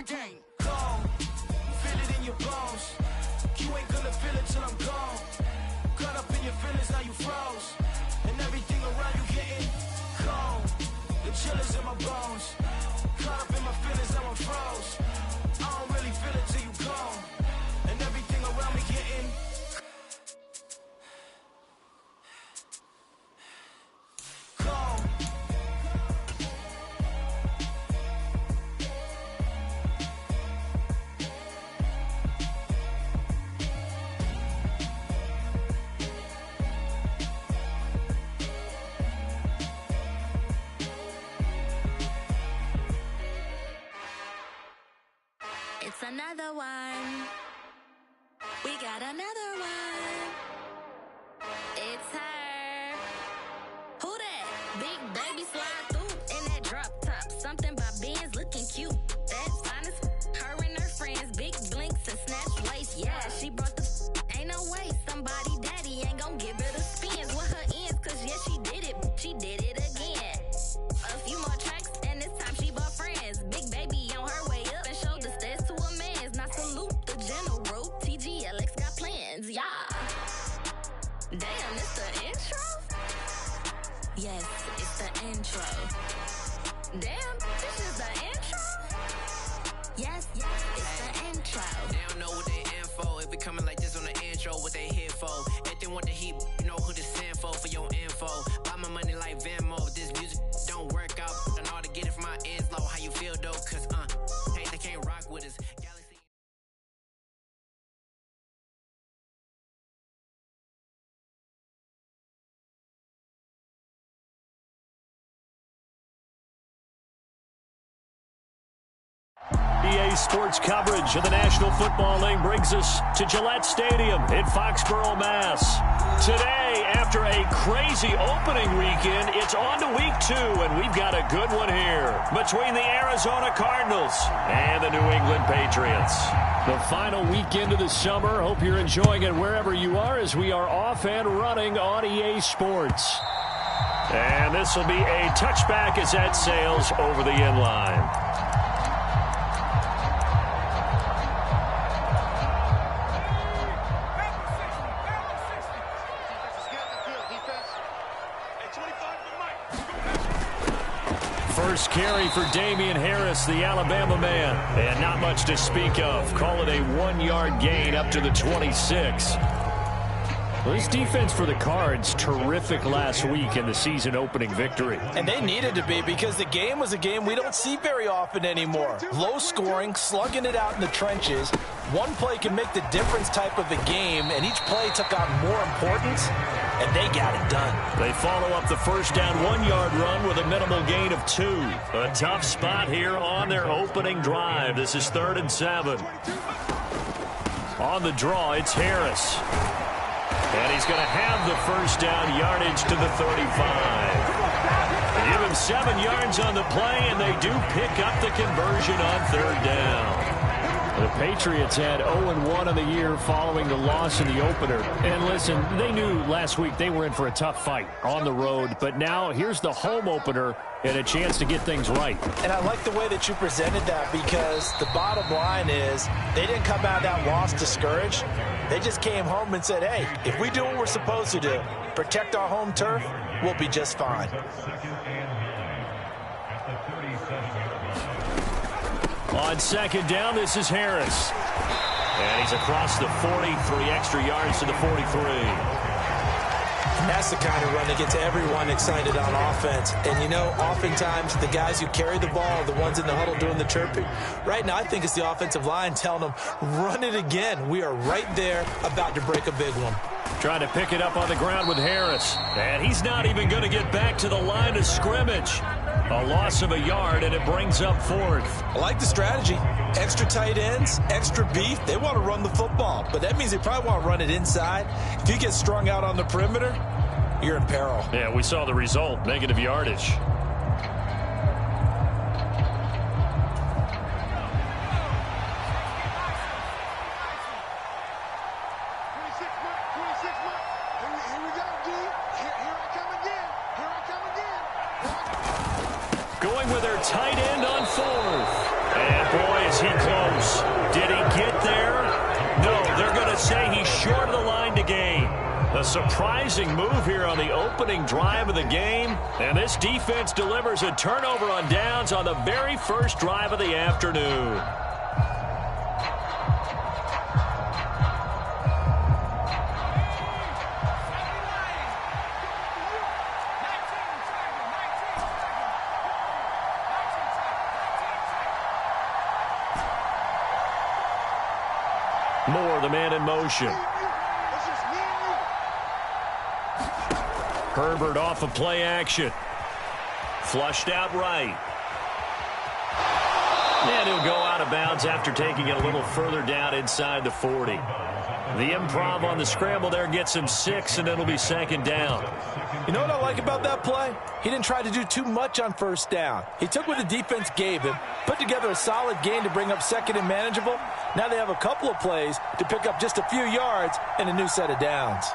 gang. Gone, feel it in your bones. You ain't gonna feel it till I'm gone. Caught up in your feelings, now you froze. And everything around you getting cold. The chill is in my bones. Caught up in my feelings, now I'm froze. I don't really feel it till you gone. And everything around me getting gone. It's another one. We got another one. It's her. Who that? Big baby slide through in that drop top. Something about Benz looking cute. That's finest. Her and her friends, big blinks and snatch lace. Yeah, she brought the. Ain't no way somebody daddy ain't gon' give her the spins with her ends. Cause yeah, she did it. She did it again. A few more tracks and this time she bought friends. Big baby on her way up and showed the stairs to a man's. Now salute the general. TGLX got plans, yeah. Damn, it's the intro? Yes, it's the intro. Damn, this is the intro? Yes, it's the intro. They don't know what they info. If we coming like this on the intro, what they here for? If they want the heat, you know who to send for your info. Buy my money like Venmo. This music don't work out. I know how to get it from my ends low. How you feel though? Cause hey, they can't rock with us. Galaxy. EA Sports coverage of the National Football League brings us to Gillette Stadium in Foxborough, Mass. Today, after a crazy opening weekend, it's on to week 2, and we've got a good one here between the Arizona Cardinals and the New England Patriots. The final weekend of the summer. Hope you're enjoying it wherever you are as we are off and running on EA Sports. And this will be a touchback as that sails over the end line. First carry for Damian Harris, the Alabama man. And not much to speak of. Call it a 1-yard gain up to the 26. Well, this defense for the Cards, terrific last week in the season-opening victory. And they needed to be because the game was a game we don't see very often anymore. Low scoring, slugging it out in the trenches. One play can make the difference type of a game, and each play took on more importance, and they got it done. They follow up the first down 1-yard run with a minimal gain of 2. A tough spot here on their opening drive. This is 3rd and 7. On the draw, it's Harris. And he's going to have the first down yardage to the 35. They give him 7 yards on the play, and they do pick up the conversion on 3rd down. The Patriots had 0-1 on the year following the loss in the opener. And listen, they knew last week they were in for a tough fight on the road. But now here's the home opener and a chance to get things right. And I like the way that you presented that because the bottom line is they didn't come out of that loss discouraged. They just came home and said, hey, if we do what we're supposed to do, protect our home turf, we'll be just fine. On 2nd down, this is Harris. And he's across the 40, 3 extra yards to the 43. And that's the kind of run that gets everyone excited on offense. And, you know, oftentimes the guys who carry the ball are the ones in the huddle doing the chirping. Right now, I think it's the offensive line telling them, run it again. We are right there about to break a big one. Trying to pick it up on the ground with Harris. And he's not even going to get back to the line of scrimmage. A loss of a yard, and it brings up 4th. I like the strategy. Extra tight ends, extra beef. They want to run the football, but that means they probably want to run it inside. If you get strung out on the perimeter, you're in peril. Yeah, we saw the result, negative yardage. Going with their tight end on 4th. And boy, is he say he's short of the line to gain. A surprising move here on the opening drive of the game. And this defense delivers a turnover on downs on the very first drive of the afternoon. Moore, the man in motion. Herbert off of play action. Flushed out right. And he'll go out of bounds after taking it a little further down inside the 40. The improv on the scramble there gets him 6, and it'll be second down. You know what I like about that play? He didn't try to do too much on first down. He took what the defense gave him, put together a solid gain to bring up second and manageable. Now they have a couple of plays to pick up just a few yards and a new set of downs.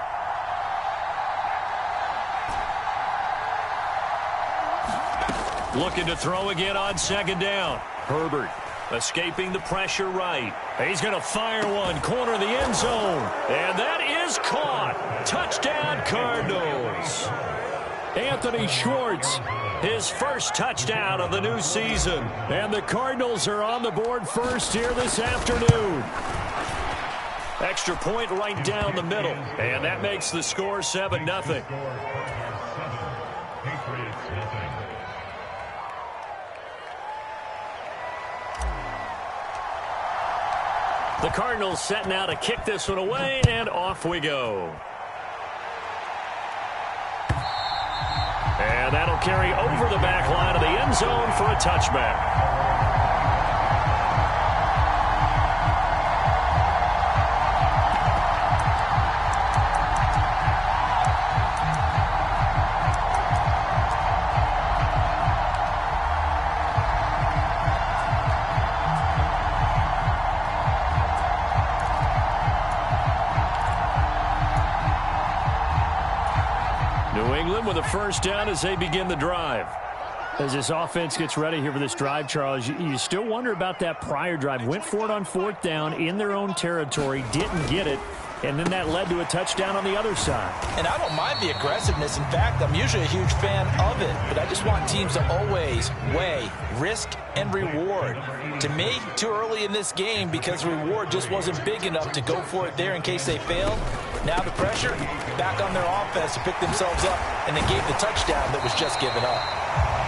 Looking to throw again on second down. Herbert escaping the pressure right. He's going to fire one, corner of the end zone. And that is caught. Touchdown, Cardinals. Anthony Schwartz, his first touchdown of the new season. And the Cardinals are on the board first here this afternoon. Extra point right down the middle. And that makes the score 7-0. The Cardinals setting out to kick this one away, and off we go. And that'll carry over the back line of the end zone for a touchback. With a first down as they begin the drive. As this offense gets ready here for this drive, Charles, you still wonder about that prior drive. Went for it on fourth down in their own territory, didn't get it, and then that led to a touchdown on the other side. And I don't mind the aggressiveness. In fact, I'm usually a huge fan of it, but I just want teams to always weigh risk and reward. To me, too early in this game because reward just wasn't big enough to go for it there in case they failed. Now the pressure back on their offense to pick themselves up, and they gave the touchdown that was just given up.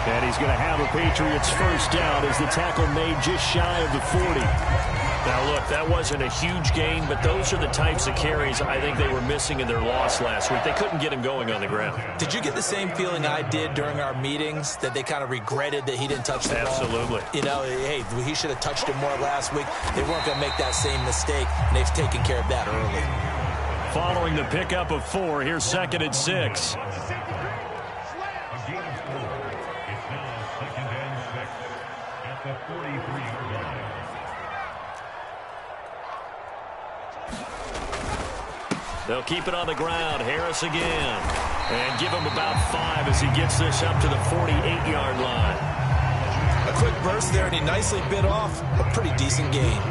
And he's going to have a Patriots first down as the tackle made just shy of the 40. Now, look, that wasn't a huge gain, but those are the types of carries I think they were missing in their loss last week. They couldn't get him going on the ground. Did you get the same feeling I did during our meetings, that they kind of regretted that he didn't touch the ball? Absolutely. You know, hey, he should have touched it more last week. They weren't going to make that same mistake, and they've taken care of that early. Following the pickup of 4, here's 2nd and 6. They'll keep it on the ground. Harris again. And give him about 5 as he gets this up to the 48-yard line. A quick burst there, and he nicely bit off a pretty decent gain.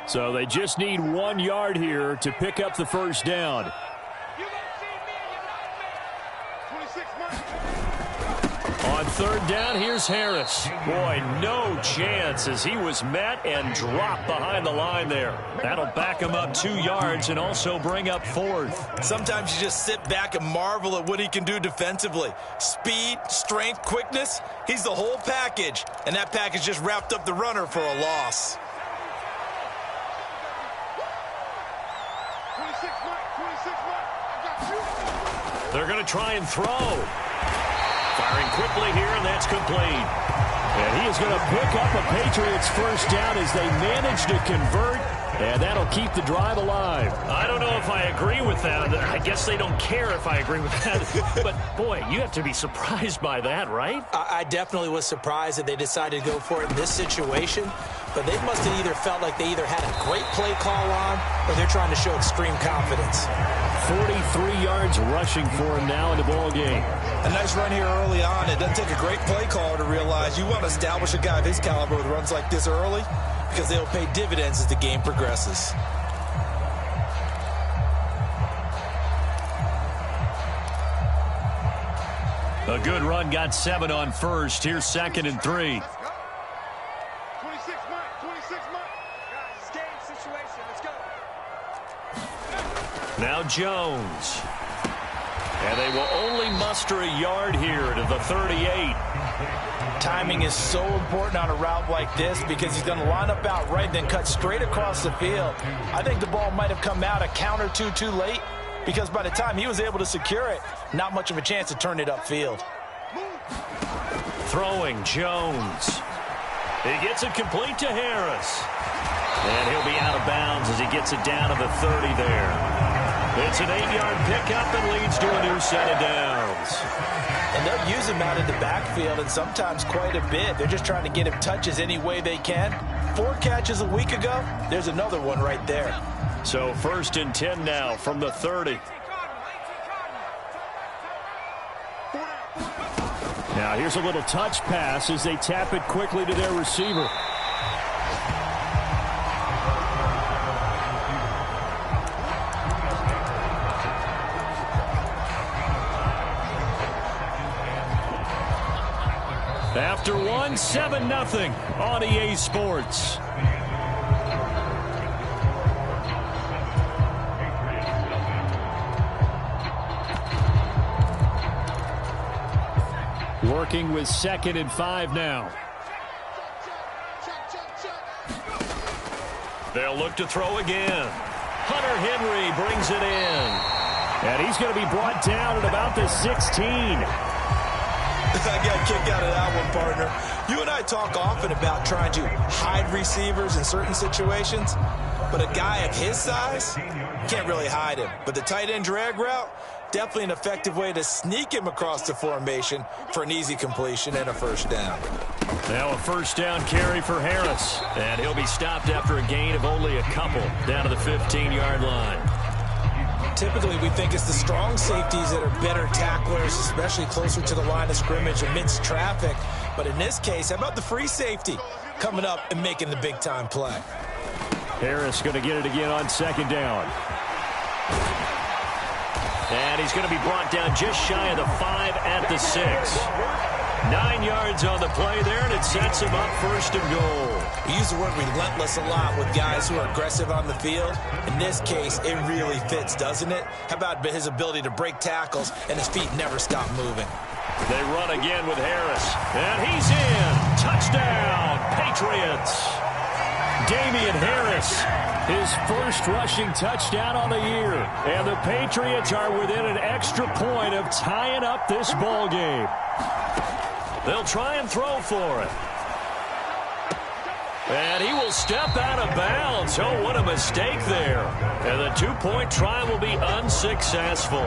So they just need 1 yard here to pick up the first down. On third down, here's Harris. Boy, no chance as he was met and dropped behind the line there. That'll back him up 2 yards and also bring up 4th. Sometimes you just sit back and marvel at what he can do defensively. Speed, strength, quickness, he's the whole package. And that package just wrapped up the runner for a loss. They're going to try and throw. Firing quickly here, and that's complete. And he is going to pick up a Patriots first down as they manage to convert And that'll keep the drive alive. I don't know if I agree with that. I guess they don't care if I agree with that. But, boy, you have to be surprised by that, right? I definitely was surprised that they decided to go for it in this situation. But they must have either felt like they either had a great play call on or they're trying to show extreme confidence. 43 yards rushing for him now in the ball game. A nice run here early on. It doesn't take a great play caller to realize you want to establish a guy of his caliber with runs like this early because they'll pay dividends as the game progresses. A good run got 7 on first. Here's 2nd and 3. Now Jones. And they will only muster a yard here to the 38. Timing is so important on a route like this because he's going to line up out right, then cut straight across the field. I think the ball might have come out a count or two too late because by the time he was able to secure it, not much of a chance to turn it upfield. Throwing Jones. He gets it complete to Harris. And he'll be out of bounds as he gets it down to the 30 there. It's an 8-yard pickup and leads to a new set of downs. And they'll use him out in the backfield and sometimes quite a bit. They're just trying to get him touches any way they can. 4 catches a week ago, there's another one right there. So 1st and 10 now from the 30. Now here's a little touch pass as they tap it quickly to their receiver. After 1, 7-0 on EA Sports. Working with 2nd and 5 now. They'll look to throw again. Hunter Henry brings it in. And he's going to be brought down at about the 16. I got a kick out of that one, partner. You and I talk often about trying to hide receivers in certain situations, but a guy of his size can't really hide him. But the tight end drag route, definitely an effective way to sneak him across the formation for an easy completion and a 1st down. Now a 1st down carry for Harris. And he'll be stopped after a gain of only a couple down to the 15-yard line. Typically, we think it's the strong safeties that are better tacklers, especially closer to the line of scrimmage amidst traffic. But in this case, how about the free safety coming up and making the big-time play? Harris going to get it again on 2nd down. And he's going to be brought down just shy of the 5 at the 6. 9 yards on the play there, and it sets him up 1st and goal. We use the word relentless a lot with guys who are aggressive on the field. In this case, it really fits, doesn't it? How about his ability to break tackles and his feet never stop moving? They run again with Harris. And he's in. Touchdown, Patriots. Damian Harris, his 1st rushing touchdown on the year. And the Patriots are within an extra point of tying up this ball game. They'll try and throw for it. And he will step out of bounds. Oh, what a mistake there. And the 2-point try will be unsuccessful.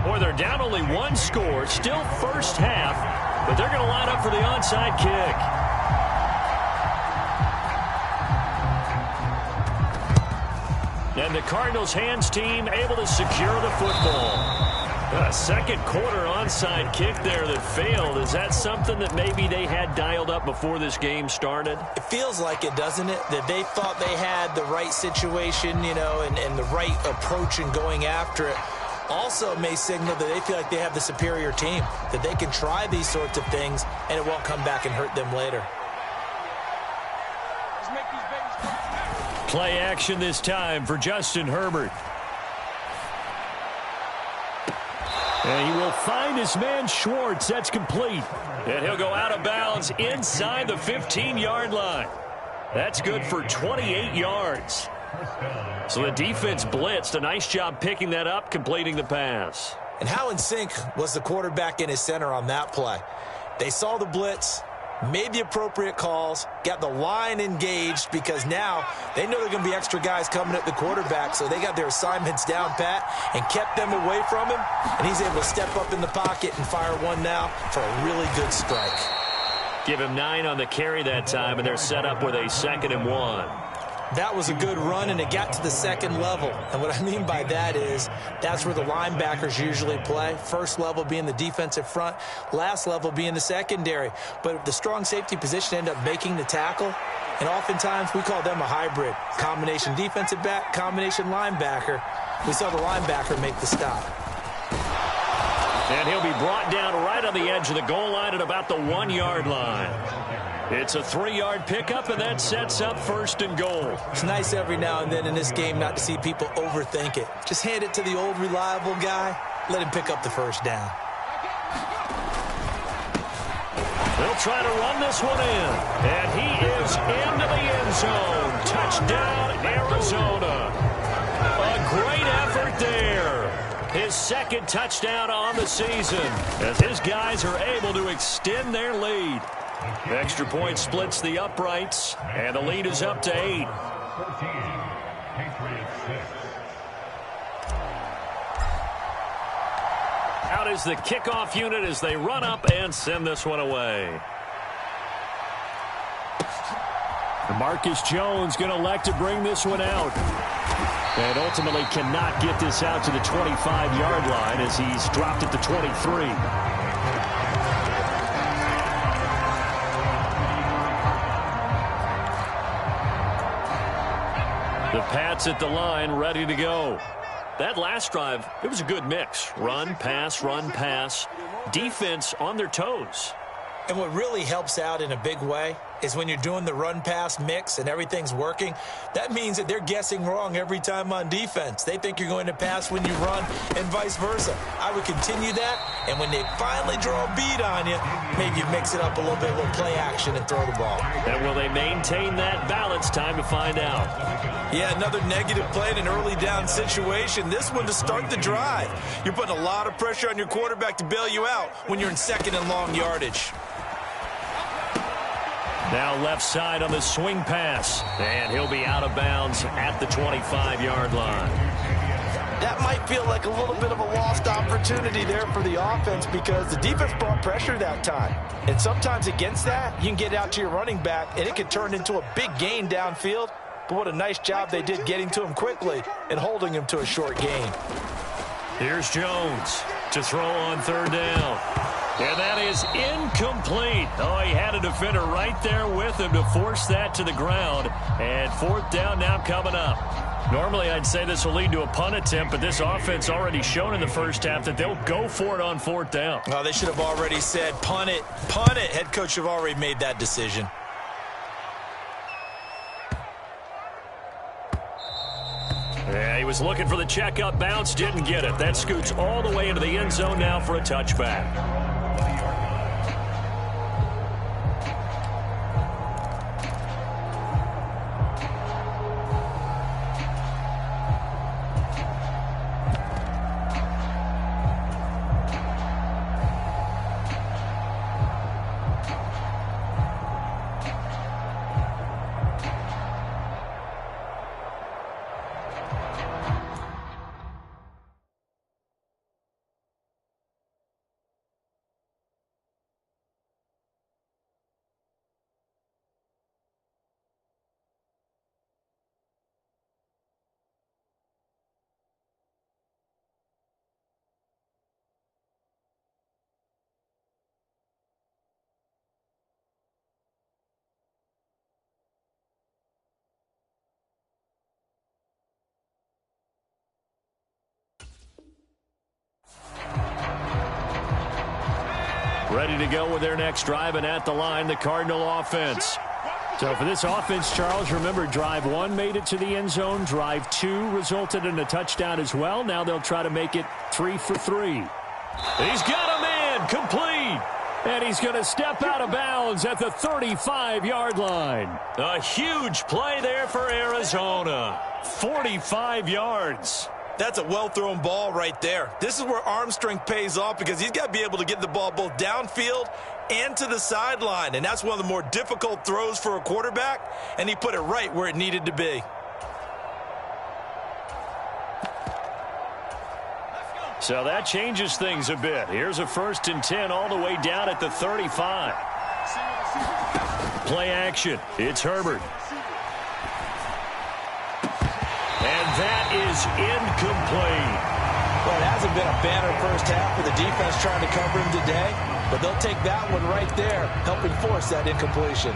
Boy, they're down only 1 score. Still 1st half, but they're going to line up for the onside kick. And the Cardinals hands team able to secure the football. A 2nd quarter onside kick there that failed. Is that something that maybe they had dialed up before this game started? It feels like it, doesn't it? That they thought they had the right situation, you know, and the right approach in going after it. Also may signal that they feel like they have the superior team, that they can try these sorts of things and it won't come back and hurt them later. Play action this time for Justin Herbert. And he will find his man Schwartz. That's complete. And he'll go out of bounds inside the 15-yard line. That's good for 28 yards. So the defense blitzed. A nice job picking that up, completing the pass. And how in sync was the quarterback and his center on that play? They saw the blitz, made the appropriate calls, got the line engaged because now they know there are going to be extra guys coming at the quarterback, so they got their assignments down pat and kept them away from him, and he's able to step up in the pocket and fire one now for a really good strike. Give him 9 on the carry that time, and they're set up with a 2nd and 1. That was a good run, and it got to the second level. And what I mean by that is that's where the linebackers usually play. First level being the defensive front, last level being the secondary. But the strong safety position ended up making the tackle, and oftentimes we call them a hybrid. Combination defensive back, combination linebacker. We saw the linebacker make the stop. And he'll be brought down right on the edge of the goal line at about the 1-yard line. It's a 3-yard pickup, and that sets up 1st and goal. It's nice every now and then in this game not to see people overthink it. Just hand it to the old reliable guy. Let him pick up the first down. They'll try to run this one in. And he is into the end zone. Touchdown, Arizona. A great effort there. His 2nd touchdown on the season as his guys are able to extend their lead. Extra point splits the uprights, and the lead is up to 8. Out is the kickoff unit as they run up and send this one away. Marcus Jones going to elect to bring this one out. And ultimately cannot get this out to the 25-yard line as he's dropped at the 23. The Pats at the line, ready to go. That last drive, it was a good mix. Run, pass. Defense on their toes. And what really helps out in a big way is when you're doing the run-pass mix and everything's working, that means that they're guessing wrong every time on defense. They think you're going to pass when you run and vice versa. I would continue that, and when they finally draw a beat on you, maybe you mix it up a little bit, a little play action and throw the ball. And will they maintain that balance? Time to find out. Yeah, another negative play in an early down situation. This one to start the drive. You're putting a lot of pressure on your quarterback to bail you out when you're in 2nd and long yardage. Now left side on the swing pass. And he'll be out of bounds at the 25-yard line. That might feel like a little bit of a lost opportunity there for the offense because the defense brought pressure that time. And sometimes against that, you can get out to your running back, and it could turn into a big gain downfield. But what a nice job they did getting to him quickly and holding him to a short gain. Here's Jones to throw on 3rd down. And that is incomplete. Oh, he had a defender right there with him to force that to the ground. And 4th down now coming up. Normally, I'd say this will lead to a punt attempt, but this offense already shown in the first half that they'll go for it on 4th down. Oh, they should have already said, punt it, punt it. Head coach should have already made that decision. Yeah, he was looking for the checkup bounce, didn't get it. That scoots all the way into the end zone now for a touchback. Ready to go with their next drive, and at the line, the Cardinal offense. So for this offense, Charles, remember, drive 1 made it to the end zone. Drive 2 resulted in a touchdown as well. Now they'll try to make it 3 for 3. He's got a man complete. And he's going to step out of bounds at the 35-yard line. A huge play there for Arizona. 45 yards. That's a well-thrown ball right there. This is where arm strength pays off because he's got to be able to get the ball both downfield and to the sideline. And that's one of the more difficult throws for a quarterback, and he put it right where it needed to be. So that changes things a bit. Here's a 1st and 10 all the way down at the 35. Play action. It's Herbert. And that is incomplete. Well, it hasn't been a banner first half for the defense trying to cover him today, but they'll take that one right there, helping force that incompletion.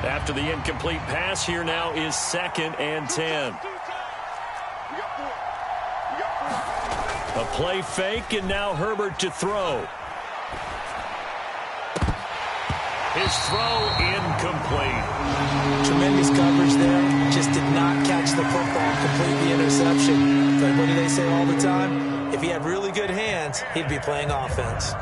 After the incomplete pass, here now is 2nd and 10. A play fake, and now Herbert to throw. His throw incomplete. Tremendous coverage there. Just did not catch the football, complete the interception. But what do they say all the time? If he had really good hands, he'd be playing offense.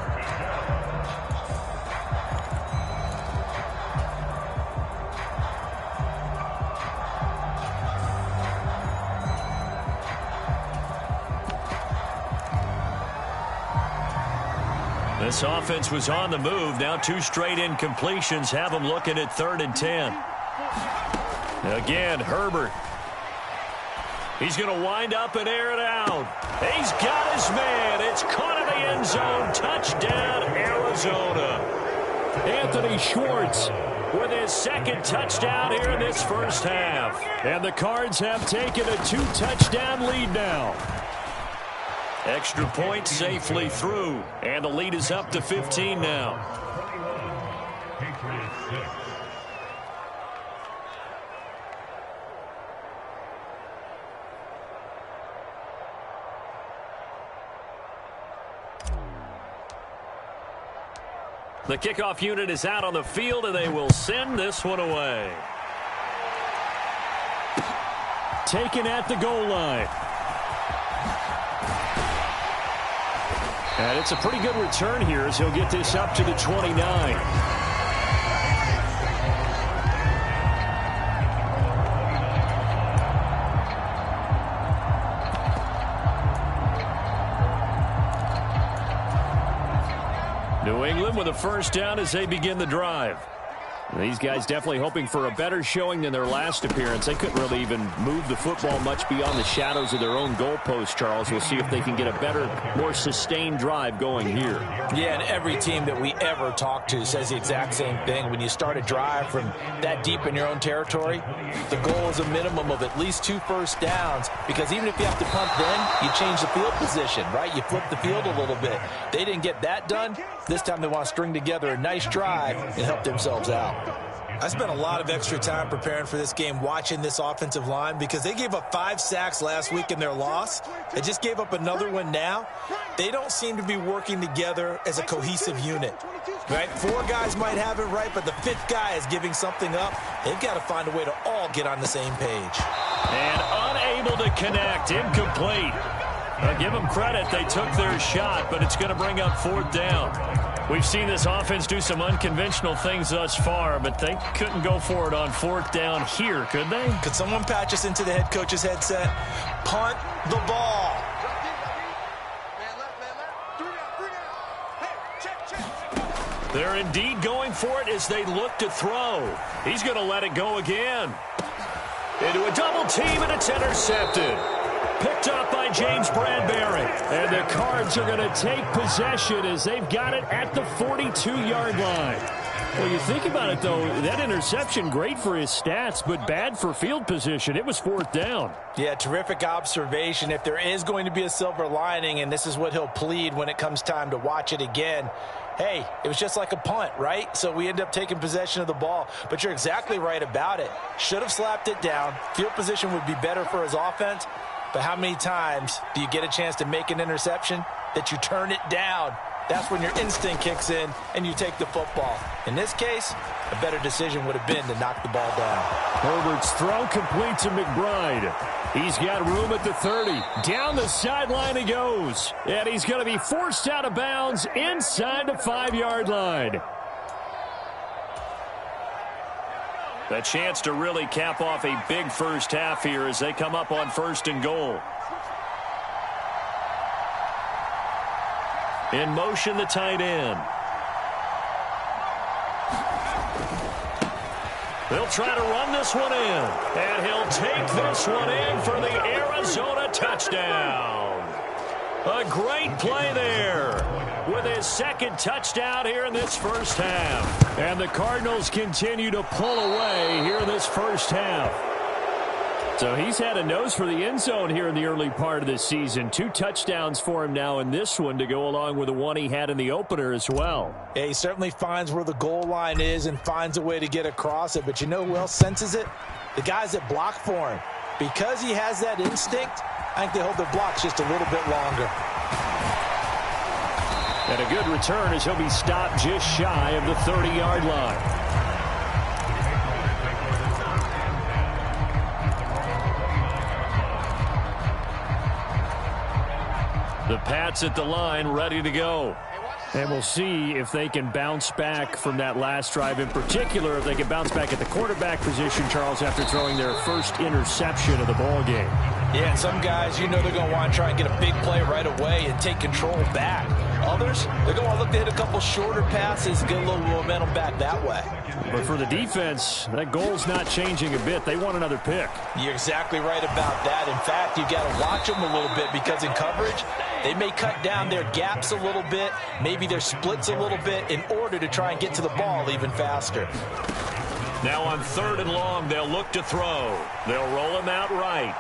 This offense was on the move. Now 2 straight incompletions have them looking at 3rd and 10. Again, Herbert. He's going to wind up and air it out. He's got his man. It's caught in the end zone. Touchdown, Arizona. Anthony Schwartz with his 2nd touchdown here in this first half. And the Cards have taken a 2-touchdown lead now. Extra point safely through. And the lead is up to 15 now. The kickoff unit is out on the field, and they will send this one away. Taken at the goal line. And it's a pretty good return here as he'll get this up to the 29. New England with a 1st down as they begin the drive. These guys definitely hoping for a better showing than their last appearance. They couldn't really even move the football much beyond the shadows of their own goalpost, Charles. We'll see if they can get a better, more sustained drive going here. Yeah, and every team that we ever talk to says the exact same thing. When you start a drive from that deep in your own territory, the goal is a minimum of at least 2 first downs, because even if you have to punt then, you change the field position, right? You flip the field a little bit. They didn't get that done. This time they want to string together a nice drive and help themselves out. I spent a lot of extra time preparing for this game watching this offensive line because they gave up 5 sacks last week in their loss. They just gave up another one now. They don't seem to be working together as a cohesive unit. Right? 4 guys might have it right, but the 5th guy is giving something up. They've got to find a way to all get on the same page. And unable to connect. Incomplete. Give them credit. They took their shot, but it's going to bring up 4th down. We've seen this offense do some unconventional things thus far, but they couldn't go for it on 4th down here, could they? Could someone patch us into the head coach's headset? Punt the ball. They're indeed going for it as they look to throw. He's going to let it go again. Into a double team, and it's intercepted. Picked up by James Bradbury. And the Cards are going to take possession as they've got it at the 42-yard line. Well, you think about it, though, that interception, great for his stats, but bad for field position. It was 4th down. Yeah, terrific observation. If there is going to be a silver lining, and this is what he'll plead when it comes time to watch it again, hey, it was just like a punt, right? So we end up taking possession of the ball. But you're exactly right about it. Should have slapped it down. Field position would be better for his offense. But how many times do you get a chance to make an interception that you turn it down that's when your instinct kicks in and you take the football. In this case, a better decision would have been to knock the ball down. Herbert's throw complete to McBride. He's got room at the 30. Down the sideline he goes. And he's going to be forced out of bounds inside the 5-yard line. A chance to really cap off a big first half here as they come up on 1st and goal. In motion, the tight end. They'll try to run this one in. And he'll take this one in for the Arizona touchdown. A great play there with his 2nd touchdown here in this first half. And the Cardinals continue to pull away here in this first half. So he's had a nose for the end zone here in the early part of this season. 2 touchdowns for him now in this one to go along with the one he had in the opener as well. Yeah, he certainly finds where the goal line is and finds a way to get across it. But you know who else senses it? The guys that block for him. Because he has that instinct, I think they hold their blocks just a little bit longer. And a good return as he'll be stopped just shy of the 30-yard line. The Pats at the line, ready to go. And we'll see if they can bounce back from that last drive. In particular, if they can bounce back at the quarterback position, Charles, after throwing their first interception of the ball game. Yeah, and some guys, you know they're going to want to try and get a big play right away and take control back. Others, they're going to want to look to hit a couple shorter passes, get a little momentum back that way. But for the defense, that goal's not changing a bit. They want another pick. You're exactly right about that. In fact, you got to watch them a little bit because in coverage, they may cut down their gaps a little bit, maybe their splits a little bit in order to try and get to the ball even faster. Now on 3rd and long, they'll look to throw. They'll roll him out right.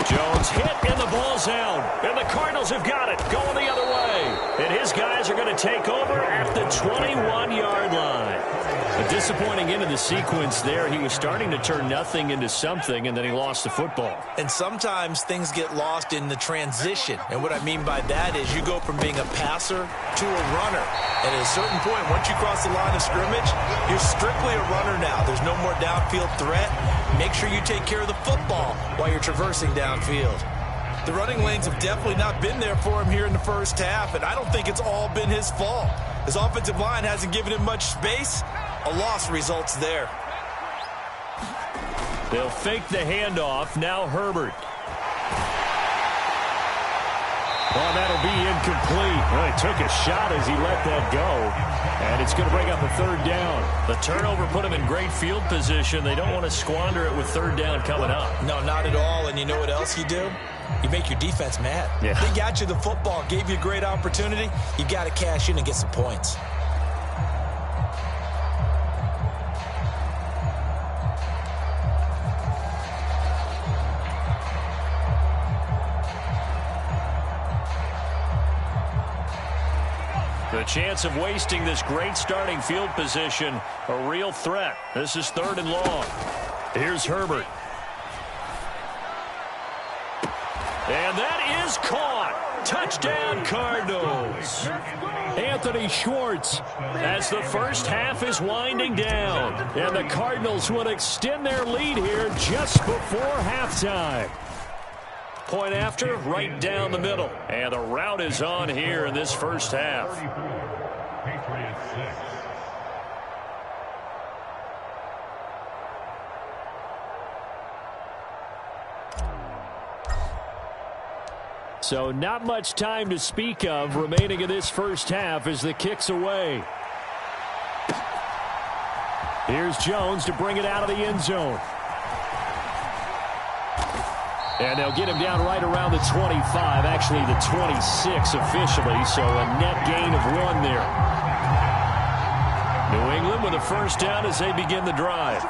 Jones hit and the ball's out. And the Cardinals have got it going the other way. And his guys are going to take over at the 21-yard line. A disappointing end of the sequence there. He was starting to turn nothing into something, and then he lost the football. And sometimes things get lost in the transition. And what I mean by that is you go from being a passer to a runner. And at a certain point, once you cross the line of scrimmage, you're strictly a runner now. There's no more downfield threat. Make sure you take care of the football while you're traversing downfield. The running lanes have definitely not been there for him here in the first half, and I don't think it's all been his fault. His offensive line hasn't given him much space. A loss results there. They'll fake the handoff. Now Herbert. Well, that'll be incomplete. Well, he took a shot as he let that go. And it's going to bring up a 3rd down. The turnover put him in great field position. They don't want to squander it with 3rd down coming up. No, not at all. And you know what else you do? You make your defense mad. Yeah. They got you the football, gave you a great opportunity. You got to cash in and get some points. The chance of wasting this great starting field position, a real threat. This is 3rd and long. Here's Herbert. And that is caught. Touchdown, Cardinals. Anthony Schwartz as the first half is winding down. And the Cardinals will extend their lead here just before halftime. Point after, right down the middle. And the route is on here in this first half. So not much time to speak of remaining in this first half as the kick's away. Here's Jones to bring it out of the end zone. And they'll get him down right around the 25, actually the 26 officially, so a net gain of 1 there. New England with a first down as they begin the drive.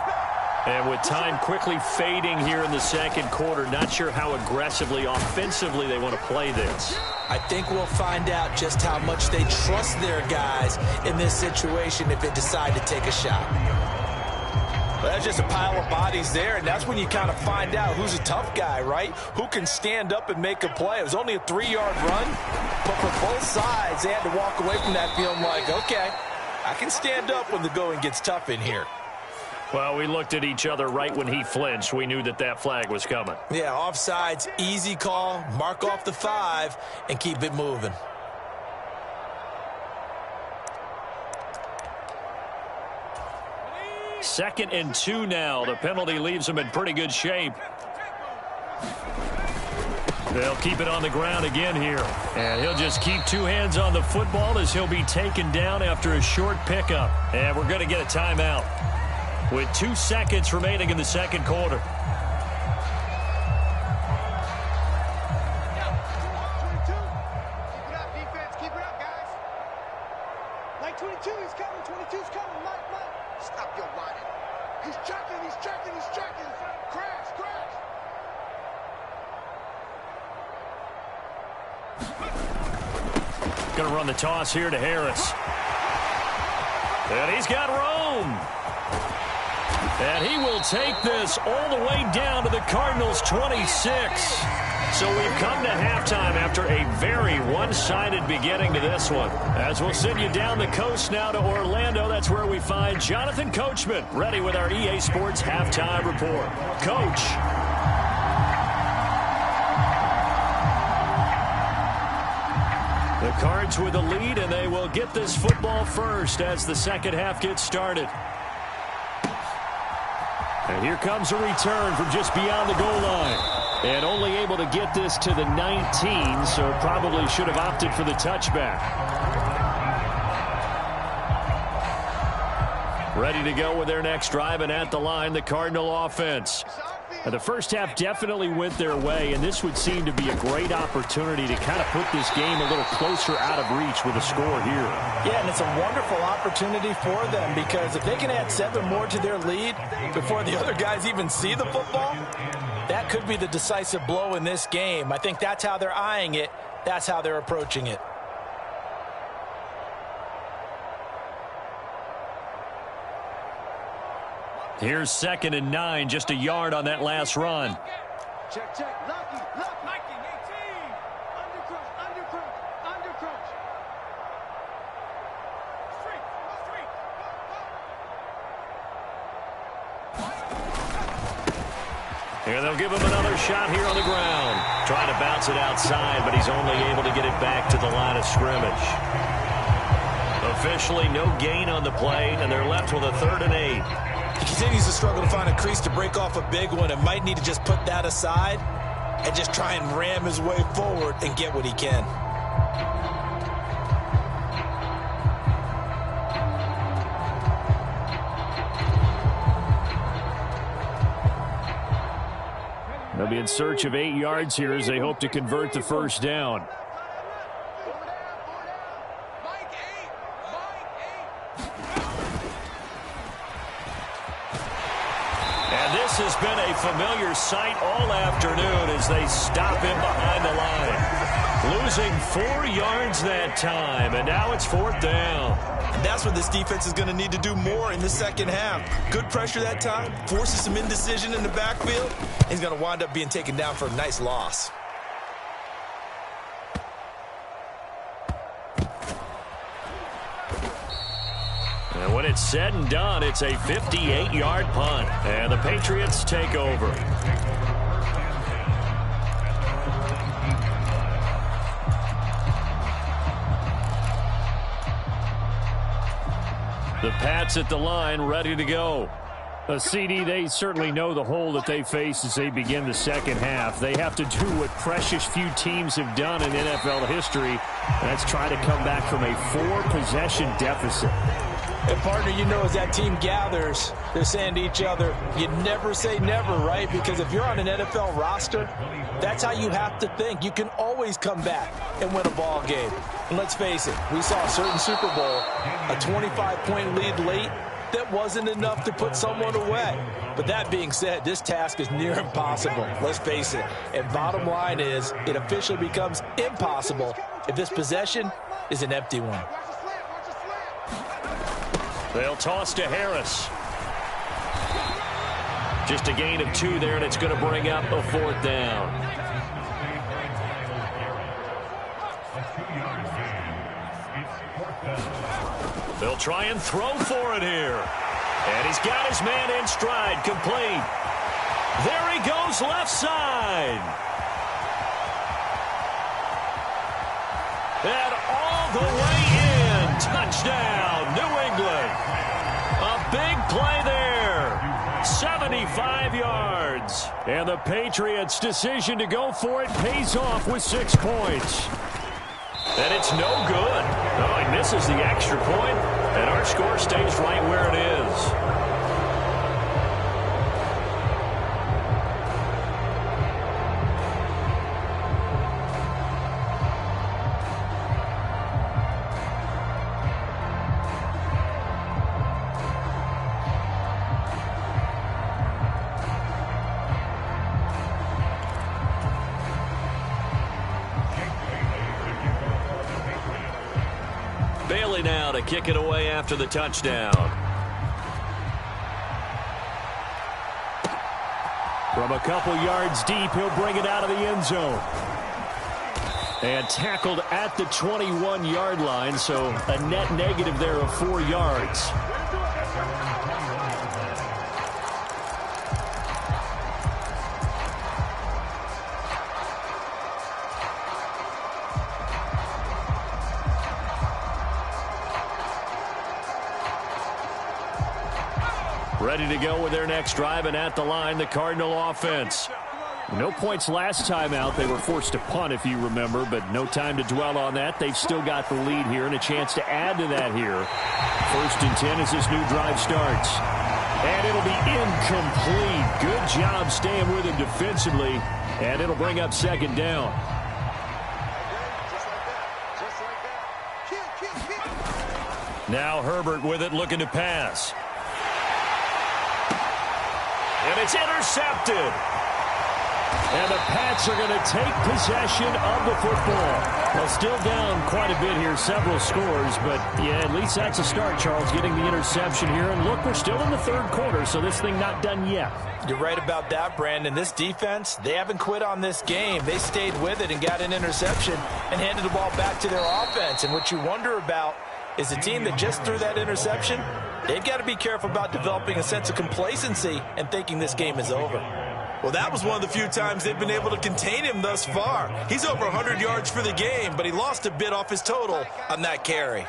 And with time quickly fading here in the second quarter, not sure how aggressively, offensively they want to play this. I think we'll find out just how much they trust their guys in this situation if they decide to take a shot. Well, that's just a pile of bodies there, and that's when you kind of find out who's a tough guy, right? Who can stand up and make a play. It was only a 3-yard run, but for both sides, they had to walk away from that feeling like, okay, I can stand up when the going gets tough in here. Well, we looked at each other right when he flinched. We knew that that flag was coming. Yeah, offsides, easy call, mark off the 5, and keep it moving. Second and 2 now. The penalty leaves them in pretty good shape. They'll keep it on the ground again here. And he'll just keep 2 hands on the football as he'll be taken down after a short pickup. And we're going to get a timeout with 2 seconds remaining in the second quarter. Going to run the toss here to Harris. And he's got room. And he will take this all the way down to the Cardinals' 26. So we've come to halftime after a very one-sided beginning to this one. As we'll send you down the coast now to Orlando, that's where we find Jonathan Coachman ready with our EA Sports Halftime Report. Coach. The Cards with a lead, and they will get this football first as the second half gets started. And here comes a return from just beyond the goal line. And only able to get this to the 19, so probably should have opted for the touchback. Ready to go with their next drive, and at the line, the Cardinal offense. Now, the first half definitely went their way, and this would seem to be a great opportunity to kind of put this game a little closer out of reach with a score here. Yeah, and it's a wonderful opportunity for them because if they can add 7 more to their lead before the other guys even see the football, that could be the decisive blow in this game. I think that's how they're eyeing it. That's how they're approaching it. Here's 2nd and 9, just a yard on that last run. Check, check. Lucky, lucky. Mikey, 18. Undercrunch, undercrunch, undercrunch. Street, street. Here they'll give him another shot here on the ground. Trying to bounce it outside, but he's only able to get it back to the line of scrimmage. Officially no gain on the play, and they're left with a 3rd and 8. He continues to struggle to find a crease to break off a big one and might need to just put that aside and just try and ram his way forward and get what he can. They'll be in search of 8 yards here as they hope to convert the first down. This has been a familiar sight all afternoon as they stop him behind the line. Losing 4 yards that time, and now it's 4th down. And that's what this defense is going to need to do more in the second half. Good pressure that time, forces some indecision in the backfield. He's going to wind up being taken down for a nice loss. And when it's said and done, it's a 58-yard punt. And the Patriots take over. The Pats at the line, ready to go. CD, they certainly know the hole that they face as they begin the second half. They have to do what precious few teams have done in NFL history, and that's try to come back from a 4-possession deficit. And, partner, you know, as that team gathers, they're saying to each other, you never say never, right? Because if you're on an NFL roster, that's how you have to think. You can always come back and win a ball game. And let's face it, we saw a certain Super Bowl, a 25-point lead late, that wasn't enough to put someone away. But that being said, this task is near impossible. Let's face it. And bottom line is, it officially becomes impossible if this possession is an empty one. They'll toss to Harris. Just a gain of 2 there, and it's going to bring up a 4th down. They'll try and throw for it here. And he's got his man in stride, complete. There he goes, left side. And all the way in. Touchdown, New England. A big play there. 75 yards. And the Patriots' decision to go for it pays off with 6 points. And it's no good. Oh, he misses the extra point, and our score stays right where it is. Bailey now to kick it away after the touchdown. From a couple yards deep, he'll bring it out of the end zone. And tackled at the 21-yard line, so a net negative there of 4 yards. Ready to go with their next drive, and at the line, the Cardinal offense. No points last time out. They were forced to punt, if you remember, but no time to dwell on that. They've still got the lead here and a chance to add to that here. 1st and 10 as this new drive starts. And it'll be incomplete. Good job staying with him defensively, and it'll bring up 2nd down. Now Herbert with it, looking to pass. And it's intercepted. And the Pats are going to take possession of the football. Well, still down quite a bit here, several scores. But, yeah, at least that's a start, Charles, getting the interception here. And, look, we're still in the 3rd quarter, so this thing not done yet. You're right about that, Brandon. This defense, they haven't quit on this game. They stayed with it and got an interception and handed the ball back to their offense. And what you wonder about is a team that just threw that interception, they've got to be careful about developing a sense of complacency and thinking this game is over. Well, that was one of the few times they've been able to contain him thus far. He's over 100 yards for the game, but he lost a bit off his total on that carry.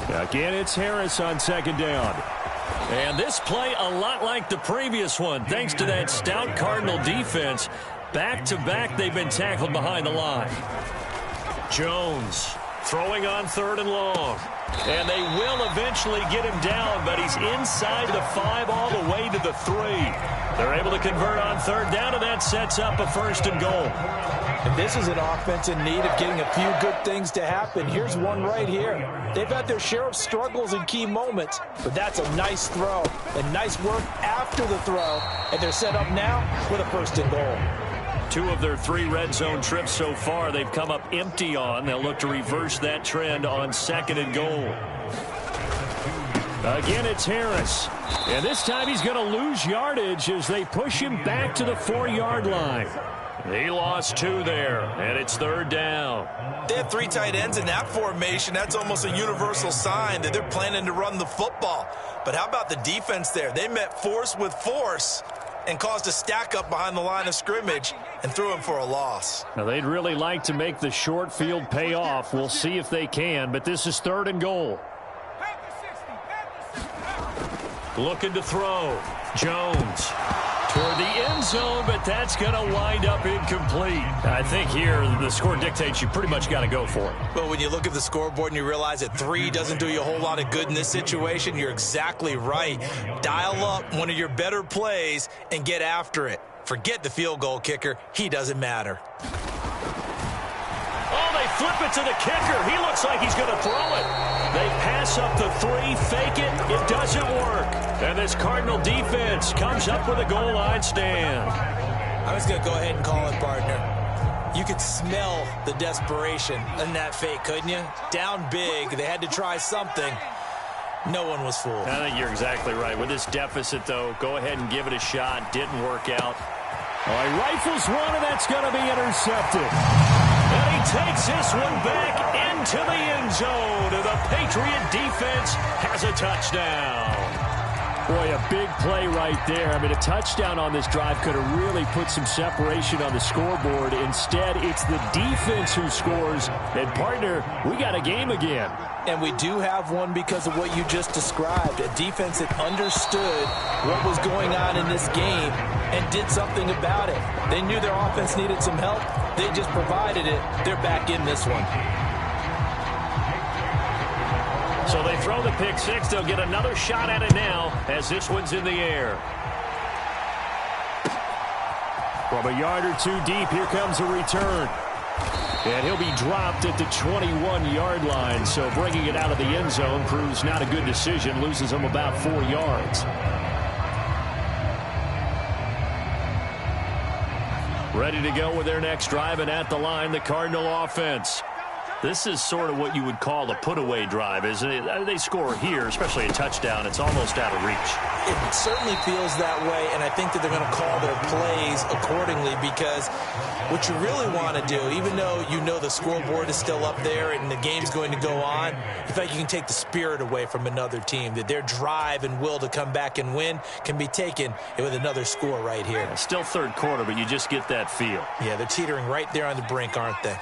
Again, it's Harris on 2nd down. And this play a lot like the previous one, thanks to that stout Cardinal defense. Back-to-back, they've been tackled behind the line. Jones throwing on 3rd and long. And they will eventually get him down, but he's inside the 5 all the way to the 3. They're able to convert on 3rd down, and that sets up a 1st and goal. And this is an offense in need of getting a few good things to happen. Here's one right here. They've had their share of struggles in key moments, but that's a nice throw and nice work after the throw. And they're set up now with a 1st and goal. 2 of their 3 red zone trips so far they've come up empty on. They'll look to reverse that trend on 2nd and goal. Again, it's Harris. And this time he's going to lose yardage as they push him back to the 4-yard line. He lost 2 there, and it's 3rd down. They have 3 tight ends in that formation. That's almost a universal sign that they're planning to run the football. But how about the defense there? They met force with force and caused a stack up behind the line of scrimmage and threw him for a loss. Now, they'd really like to make the short field pay off. We'll see if they can, but this is 3rd and goal. Looking to throw. Jones toward the end zone, but that's going to wind up incomplete. I think here the score dictates you pretty much got to go for it. But when you look at the scoreboard and you realize that 3 doesn't do you a whole lot of good in this situation, you're exactly right. Dial up one of your better plays and get after it. Forget the field goal kicker. He doesn't matter. Oh, they flip it to the kicker. He looks like he's going to throw it. They pass up the 3, fake it. It doesn't work. And this Cardinal defense comes up with a goal line stand. I was going to go ahead and call it, partner. You could smell the desperation in that fake, couldn't you? Down big. They had to try something. No one was fooled. I think you're exactly right. With this deficit, though, go ahead and give it a shot. Didn't work out. Oh, he rifles one, and that's going to be intercepted. And he takes this one back into the end zone. The Patriot defense has a touchdown. Boy, a big play right there. I mean, a touchdown on this drive could have really put some separation on the scoreboard. Instead, it's the defense who scores. And, partner, we got a game again. And we do have one because of what you just described. A defense that understood what was going on in this game and did something about it. They knew their offense needed some help. They just provided it. They're back in this one. So they throw the pick six. They'll get another shot at it now as this one's in the air. From a yard or two deep, here comes a return. And he'll be dropped at the 21-yard line. So bringing it out of the end zone proves not a good decision. Loses him about 4 yards. Ready to go with their next drive, and at the line, the Cardinal offense. This is sort of what you would call a put-away drive, isn't it? They score here, especially a touchdown. It's almost out of reach. It certainly feels that way, and I think that they're going to call their plays accordingly because what you really want to do, even though you know the scoreboard is still up there and the game's going to go on, you feel like you can take the spirit away from another team, that their drive and will to come back and win can be taken with another score right here. Still third quarter, but you just get that feel. Yeah, they're teetering right there on the brink, aren't they?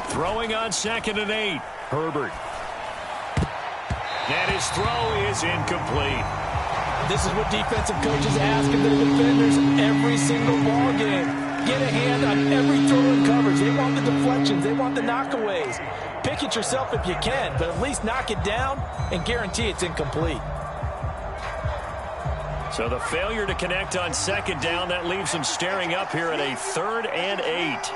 Throwing on 2nd and 8. Herbert. And his throw is incomplete. This is what defensive coaches ask of their defenders every single ball game. Get a hand on every throw in coverage. They want the deflections. They want the knockaways. Pick it yourself if you can, but at least knock it down and guarantee it's incomplete. So the failure to connect on 2nd down, that leaves them staring up here at a 3rd and 8.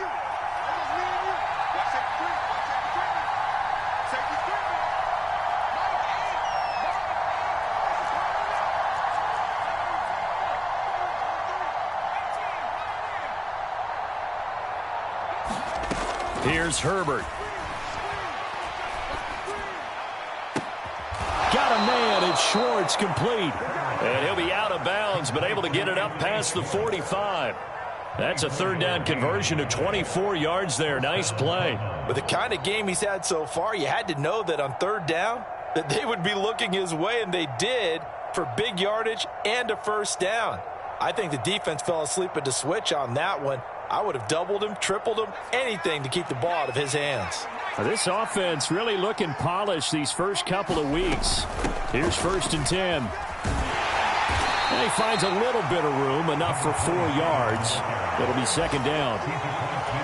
Here's Herbert. Got a man. It's Schwartz, complete. And he'll be out of bounds, but able to get it up past the 45. That's a 3rd down conversion of 24 yards there. Nice play. With the kind of game he's had so far, you had to know that on 3rd down that they would be looking his way, and they did, for big yardage and a 1st down. I think the defense fell asleep at the switch on that one. I would have doubled him, tripled him, anything to keep the ball out of his hands. This offense really looking polished these first couple of weeks. Here's 1st and 10. And he finds a little bit of room, enough for 4 yards. It'll be 2nd down.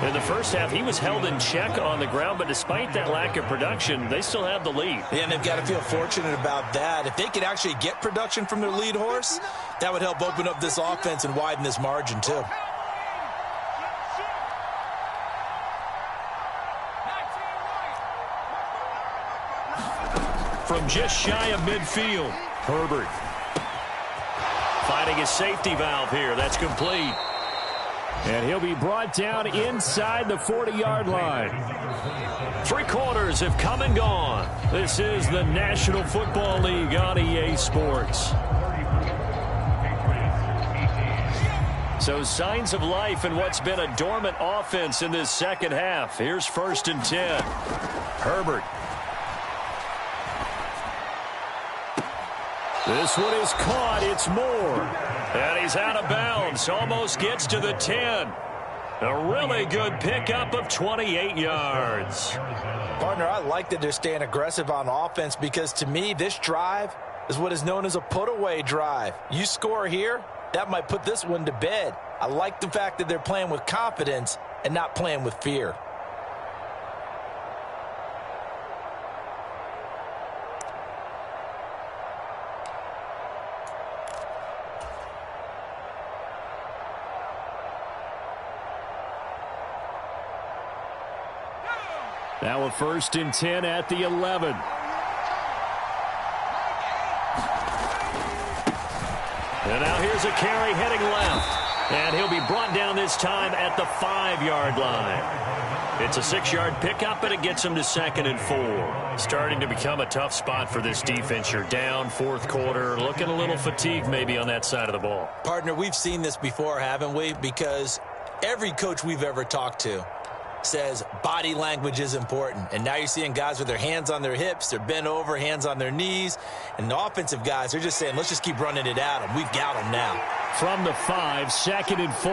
In the first half, he was held in check on the ground, but despite that lack of production, they still have the lead. Yeah, and they've got to feel fortunate about that. If they could actually get production from their lead horse, that would help open up this offense and widen this margin too. From just shy of midfield, Herbert. Finding his safety valve here. That's complete. And he'll be brought down inside the 40-yard line. 3 quarters have come and gone. This is the National Football League on EA Sports. So signs of life in what's been a dormant offense in this second half. Here's 1st and 10. Herbert. This one is caught. It's Moore. And he's out of bounds. Almost gets to the 10. A really good pickup of 28 yards. Partner, I like that they're staying aggressive on offense because to me, this drive is what is known as a put-away drive. You score here, that might put this one to bed. I like the fact that they're playing with confidence and not playing with fear. Now a 1st and 10 at the 11. And now here's a carry heading left. And he'll be brought down this time at the 5-yard line. It's a 6-yard pickup, and it gets him to 2nd and 4. Starting to become a tough spot for this defense. You're down, 4th quarter, looking a little fatigued maybe on that side of the ball. Partner, we've seen this before, haven't we? Because every coach we've ever talked to says body language is important. And now you're seeing guys with their hands on their hips, they're bent over, hands on their knees. And the offensive guys, they're just saying, let's just keep running it at them. We've got them now. From the 5, 2nd and 4.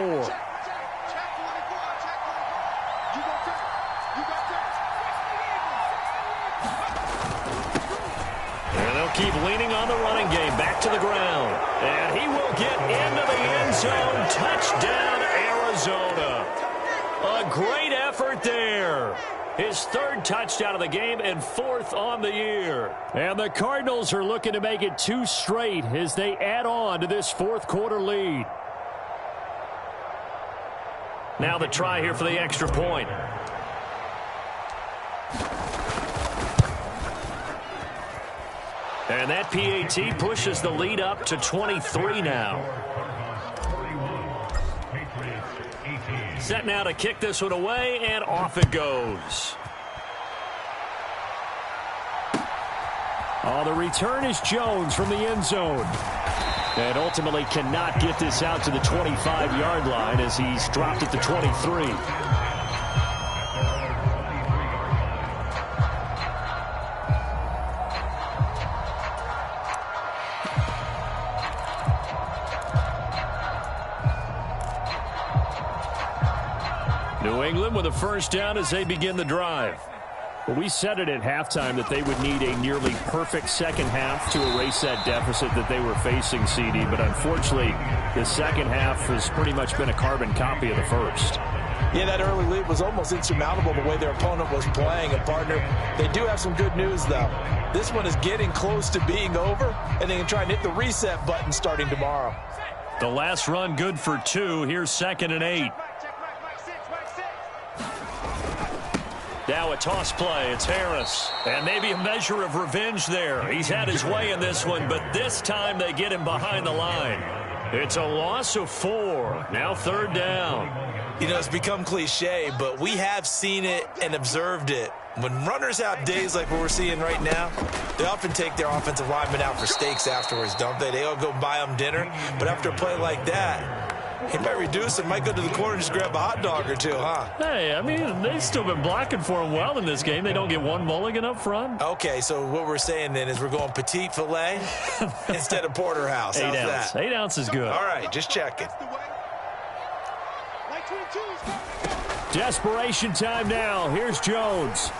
And they'll keep leaning on the running game. Back to the ground. And he will get into the end zone. Touchdown, Arizona. A great effort there. His 3rd touchdown of the game and 4th on the year. And the Cardinals are looking to make it 2 straight as they add on to this 4th quarter lead. Now the try here for the extra point. And that PAT pushes the lead up to 23 now. Set now to kick this one away, and off it goes. Oh, the return is Jones from the end zone. And ultimately cannot get this out to the 25-yard line as he's dropped at the 23. New England with a 1st down as they begin the drive. Well, we said it at halftime that they would need a nearly perfect second half to erase that deficit that they were facing, CD. But unfortunately, the second half has pretty much been a carbon copy of the first. Yeah, that early lead was almost insurmountable the way their opponent was playing. And, partner, they do have some good news, though. This one is getting close to being over, and they can try and hit the reset button starting tomorrow. The last run good for 2. Here's 2nd and 8. Now a toss play. It's Harris. And maybe a measure of revenge there. He's had his way in this one, but this time they get him behind the line. It's a loss of 4. Now 3rd down. You know, it's become cliche, but we have seen it and observed it. When runners have days like what we're seeing right now, they often take their offensive linemen out for steaks afterwards, don't they? They all go buy them dinner. But after a play like that, he might reduce it, might go to the corner and just grab a hot dog or 2, huh? Hey, I mean, they've still been blocking for him well in this game. They don't get one mulligan up front. Okay, so what we're saying then is we're going petite filet instead of porterhouse. How's 8 ounce. that? 8 ounce is good. All right, just checking. Desperation time now. Here's Jones.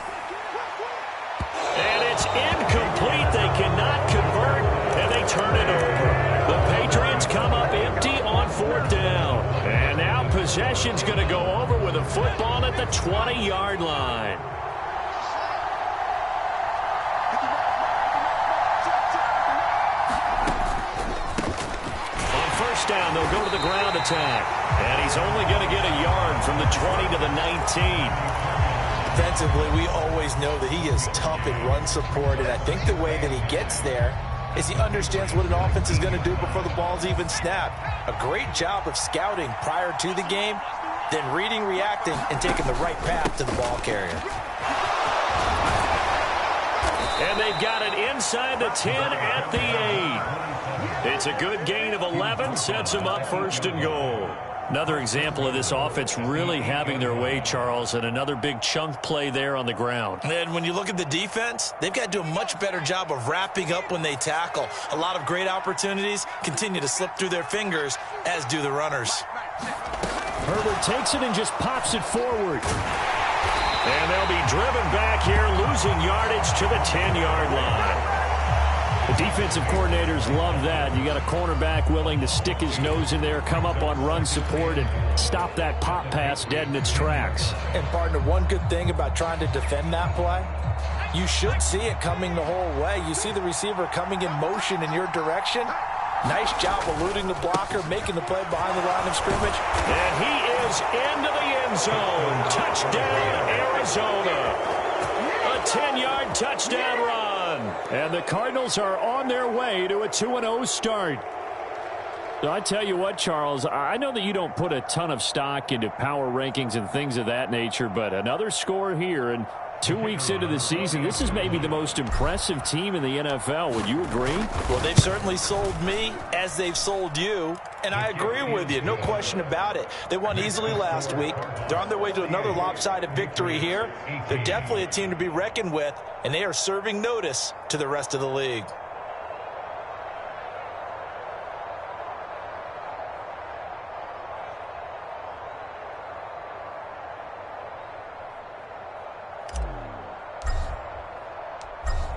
And it's incomplete. They cannot convert, and they turn it over. The Patriots come up empty on 4th down. And now possession's going to go over with a football at the 20-yard line. On 1st down, they'll go to the ground attack. And he's only going to get a yard from the 20 to the 19. Defensively, we always know that he is tough in run support, and I think the way that he gets there is he understands what an offense is going to do before the ball's even snapped. A great job of scouting prior to the game, then reading, reacting, and taking the right path to the ball carrier. And they've got it inside the 10 at the 8. It's a good gain of 11, sets them up 1st and goal. Another example of this offense really having their way, Charles, and another big chunk play there on the ground. And when you look at the defense, they've got to do a much better job of wrapping up when they tackle. A lot of great opportunities continue to slip through their fingers, as do the runners. Herbert takes it and just pops it forward. And they'll be driven back here, losing yardage to the 10-yard line. The defensive coordinators love that. You got a cornerback willing to stick his nose in there, come up on run support, and stop that pop pass dead in its tracks. And, partner, one good thing about trying to defend that play, you should see it coming the whole way. You see the receiver coming in motion in your direction. Nice job eluding the blocker, making the play behind the line of scrimmage. And he is into the end zone. Touchdown, Arizona. A 10-yard touchdown run. And the Cardinals are on their way to a 2-0 start. So I tell you what, Charles, I know that you don't put a ton of stock into power rankings and things of that nature, but another score here, and 2 weeks into the season, this is maybe the most impressive team in the NFL. Would you agree? Well, they've certainly sold me as they've sold you, and I agree with you. No question about it. They won easily last week. They're on their way to another lopsided victory here. They're definitely a team to be reckoned with, and they are serving notice to the rest of the league.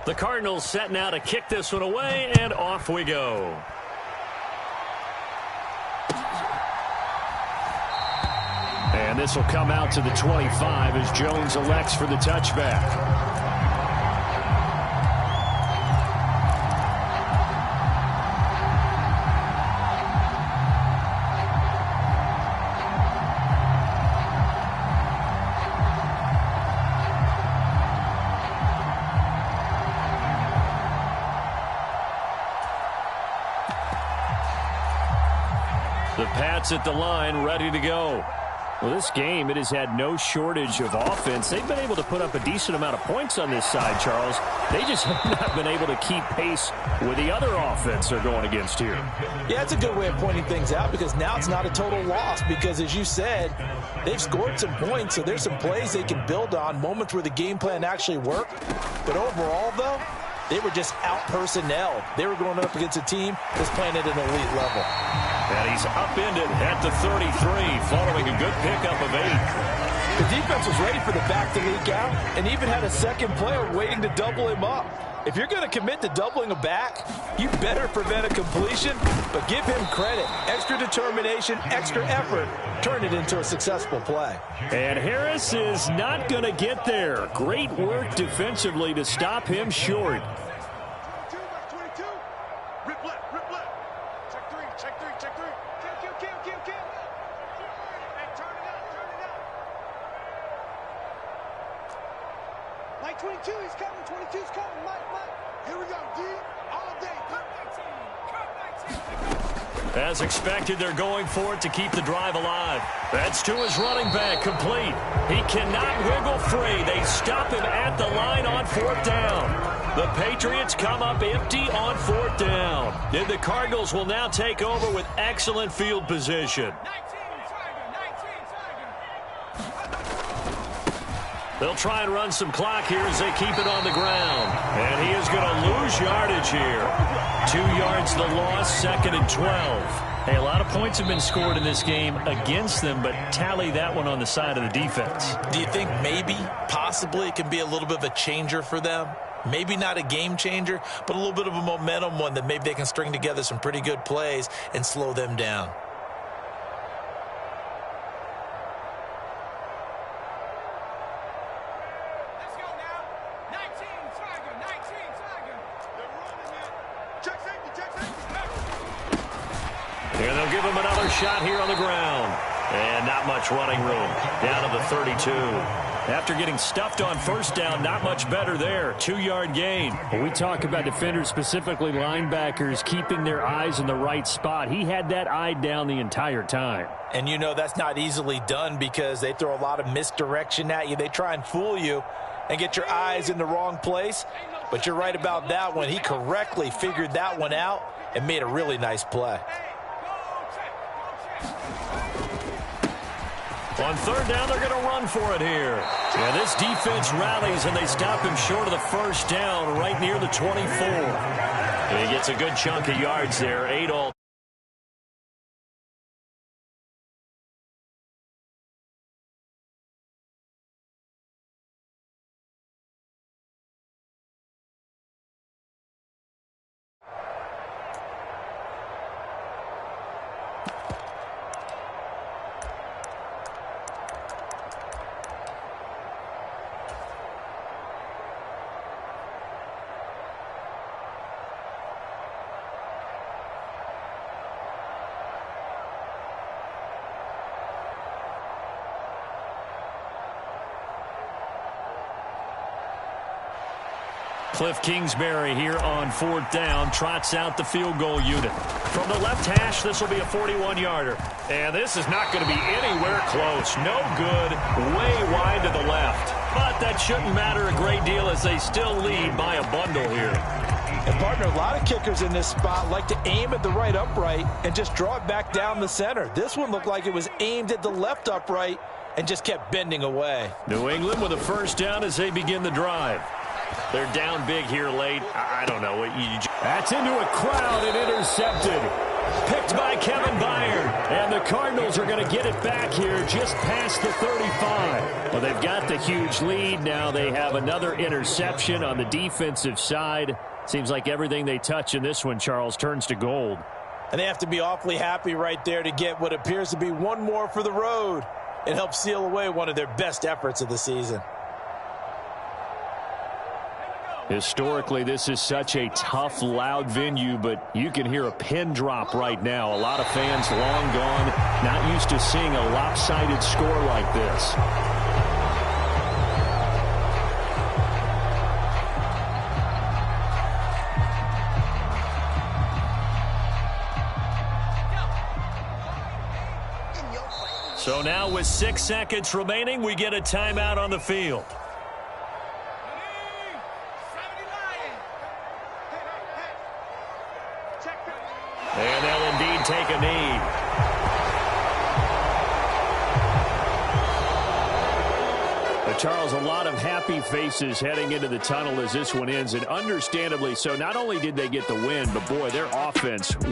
The Cardinals set now to kick this one away, and off we go. And this will come out to the 25 as Jones elects for the touchback. The Pats at the line, ready to go. Well, this game, it has had no shortage of offense. They've been able to put up a decent amount of points on this side, Charles. They just have not been able to keep pace with the other offense they're going against here. Yeah, it's a good way of pointing things out because now it's not a total loss because, as you said, they've scored some points, so there's some plays they can build on, moments where the game plan actually worked. But overall, though, they were just out-personnelled. They were going up against a team that's playing at an elite level. And he's upended at the 33, following a good pickup of 8. The defense was ready for the back to leak out and even had a second player waiting to double him up. If you're going to commit to doubling a back, you better prevent a completion, but give him credit. Extra determination, extra effort, turn it into a successful play. And Harris is not going to get there. Great work defensively to stop him short. Mike 22, he's coming. 22's coming. Mike. Here we go, D. All day. As expected, they're going for it to keep the drive alive. That's to his running back, complete. He cannot wiggle free. They stop him at the line on 4th down. The Patriots come up empty on 4th down. And the Cardinals will now take over with excellent field position. They'll try and run some clock here as they keep it on the ground. And he is going to lose yardage here. 2 yards the loss, 2nd and 12. Hey, a lot of points have been scored in this game against them, but tally that one on the side of the defense. Do you think maybe, possibly, it can be a little bit of a changer for them? Maybe not a game changer, but a little bit of a momentum one that maybe they can string together some pretty good plays and slow them down. And they'll give him another shot here on the ground. And not much running room. Down to the 32. After getting stuffed on 1st down, not much better there. 2-yard gain. When we talk about defenders, specifically linebackers, keeping their eyes in the right spot, he had that eye down the entire time. And you know that's not easily done because they throw a lot of misdirection at you. They try and fool you and get your eyes in the wrong place. But you're right about that one. He correctly figured that one out and made a really nice play. On 3rd down, they're going to run for it here. Yeah, this defense rallies, and they stop him short of the 1st down right near the 24. And he gets a good chunk of yards there, 8 all. Cliff Kingsbury here on 4th down, trots out the field goal unit. From the left hash, this will be a 41-yarder. And this is not going to be anywhere close. No good, way wide to the left. But that shouldn't matter a great deal as they still lead by a bundle here. And, partner, a lot of kickers in this spot like to aim at the right upright and just draw it back down the center. This one looked like it was aimed at the left upright and just kept bending away. New England with a first down as they begin the drive. They're down big here late. I don't know. That's into a crowd and intercepted. Picked by Kevin Byard. And the Cardinals are going to get it back here just past the 35. Well, they've got the huge lead. Now they have another interception on the defensive side. Seems like everything they touch in this one, Charles, turns to gold. And they have to be awfully happy right there to get what appears to be one more for the road and help seal away one of their best efforts of the season. Historically, this is such a tough, loud venue, but you can hear a pin drop right now. A lot of fans long gone, not used to seeing a lopsided score like this. So now with 6 seconds remaining, we get a timeout on the field. And they'll indeed take a knee. But Charles, a lot of happy faces heading into the tunnel as this one ends, and understandably so. Not only did they get the win, but boy, their offense was